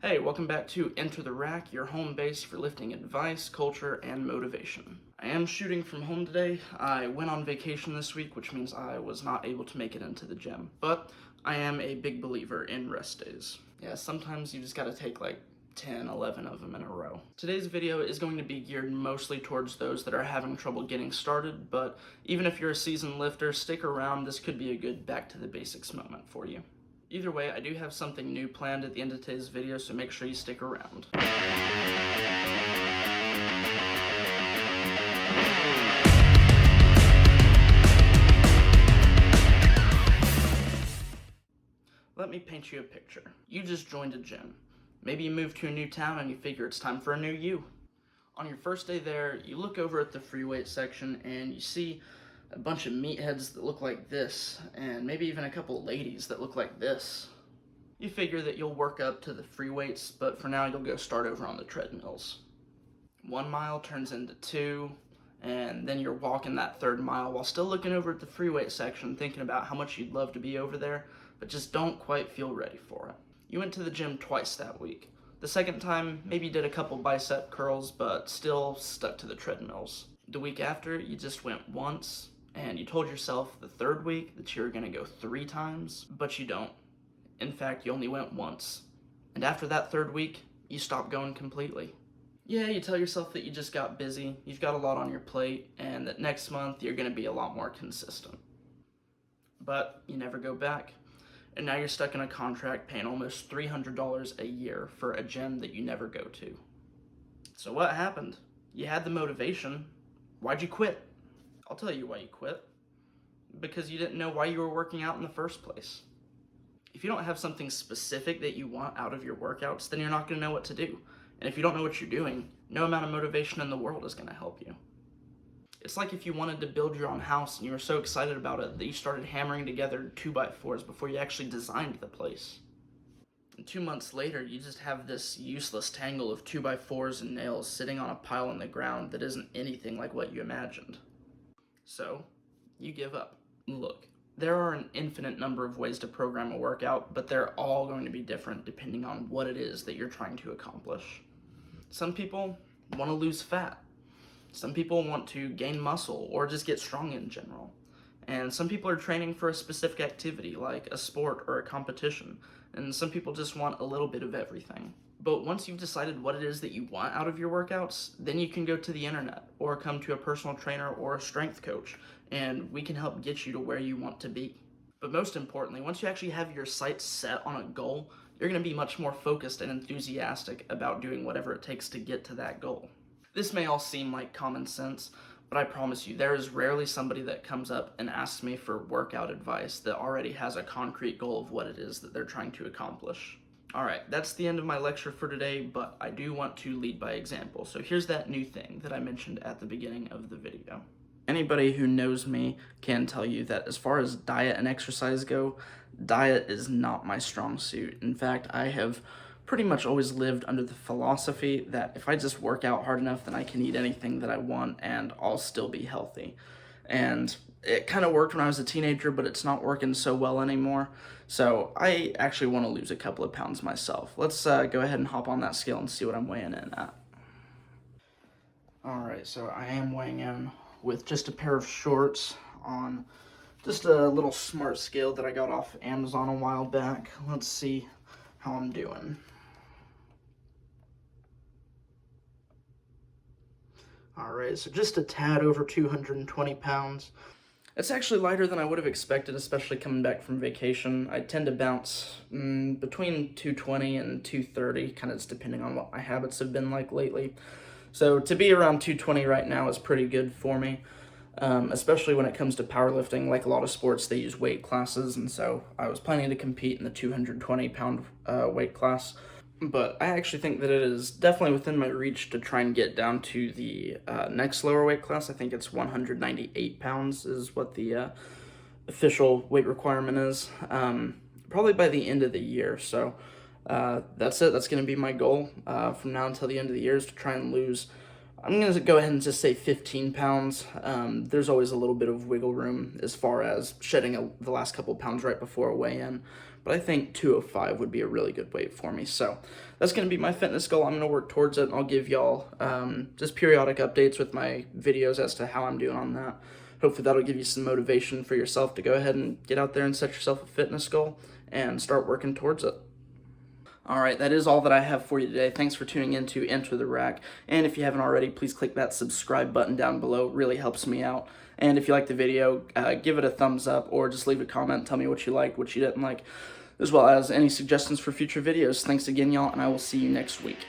Hey, welcome back to Enter the Rack, your home base for lifting advice, culture, and motivation. I am shooting from home today. I went on vacation this week, which means I was not able to make it into the gym. But I am a big believer in rest days. Yeah, sometimes you just gotta take like 10, 11 of them in a row. Today's video is going to be geared mostly towards those that are having trouble getting started, but even if you're a seasoned lifter, stick around. This could be a good back to the basics moment for you. Either way, I do have something new planned at the end of today's video, so make sure you stick around. Let me paint you a picture. You just joined a gym. Maybe you moved to a new town and you figure it's time for a new you. On your first day there, you look over at the free weight section and you see a bunch of meatheads that look like this, and maybe even a couple ladies that look like this. You figure that you'll work up to the free weights, but for now you'll go start over on the treadmills. 1 mile turns into 2, and then you're walking that 3rd mile while still looking over at the free weight section, thinking about how much you'd love to be over there, but just don't quite feel ready for it. You went to the gym twice that week. The second time, maybe you did a couple bicep curls, but still stuck to the treadmills. The week after, you just went once, and you told yourself the 3rd week that you were gonna go 3 times, but you don't. In fact, you only went once. And after that 3rd week, you stopped going completely. Yeah, you tell yourself that you just got busy, you've got a lot on your plate, and that next month you're gonna be a lot more consistent. But you never go back. And now you're stuck in a contract paying almost $300 a year for a gym that you never go to. So what happened? You had the motivation. Why'd you quit? I'll tell you why you quit. Because you didn't know why you were working out in the first place. If you don't have something specific that you want out of your workouts, then you're not going to know what to do. And if you don't know what you're doing, no amount of motivation in the world is going to help you. It's like if you wanted to build your own house and you were so excited about it that you started hammering together 2x4s before you actually designed the place. And 2 months later, you just have this useless tangle of 2x4s and nails sitting on a pile on the ground that isn't anything like what you imagined. So, you give up. Look, there are an infinite number of ways to program a workout, but they're all going to be different depending on what it is that you're trying to accomplish. Some people want to lose fat. Some people want to gain muscle or just get strong in general. And some people are training for a specific activity like a sport or a competition. And some people just want a little bit of everything. But once you've decided what it is that you want out of your workouts, then you can go to the internet or come to a personal trainer or a strength coach, and we can help get you to where you want to be. But most importantly, once you actually have your sights set on a goal, you're going to be much more focused and enthusiastic about doing whatever it takes to get to that goal. This may all seem like common sense, but I promise you, there is rarely somebody that comes up and asks me for workout advice that already has a concrete goal of what it is that they're trying to accomplish. Alright, that's the end of my lecture for today, but I do want to lead by example. So here's that new thing that I mentioned at the beginning of the video. Anybody who knows me can tell you that as far as diet and exercise go, diet is not my strong suit. In fact, I have pretty much always lived under the philosophy that if I just work out hard enough, then I can eat anything that I want and I'll still be healthy. And it kind of worked when I was a teenager, but it's not working so well anymore. So I actually want to lose a couple of pounds myself. Let's go ahead and hop on that scale and see what I'm weighing in at. Alright, so I am weighing in with just a pair of shorts on just a little smart scale that I got off Amazon a while back. Let's see how I'm doing. Alright, so just a tad over 220 pounds. It's actually lighter than I would have expected, especially coming back from vacation. I tend to bounce between 220 and 230, kind of just depending on what my habits have been like lately. So to be around 220 right now is pretty good for me, especially when it comes to powerlifting. Like a lot of sports, they use weight classes, and so I was planning to compete in the 220-pound weight class. But I actually think that it is definitely within my reach to try and get down to the next lower weight class. I think it's 198 pounds is what the official weight requirement is, probably by the end of the year. So that's it. That's going to be my goal from now until the end of the year, is to try and lose, I'm going to go ahead and just say 15 pounds. There's always a little bit of wiggle room as far as shedding the last couple pounds right before a weigh-in. but I think 205 would be a really good weight for me. So that's going to be my fitness goal. I'm going to work towards it, and I'll give y'all just periodic updates with my videos as to how I'm doing on that. Hopefully that'll give you some motivation for yourself to go ahead and get out there and set yourself a fitness goal and start working towards it. Alright, that is all that I have for you today. Thanks for tuning in to Enter the Rack. And if you haven't already, please click that subscribe button down below. It really helps me out. And if you like the video, give it a thumbs up or just leave a comment. Tell me what you liked, what you didn't like, as well as any suggestions for future videos. Thanks again, y'all, and I will see you next week.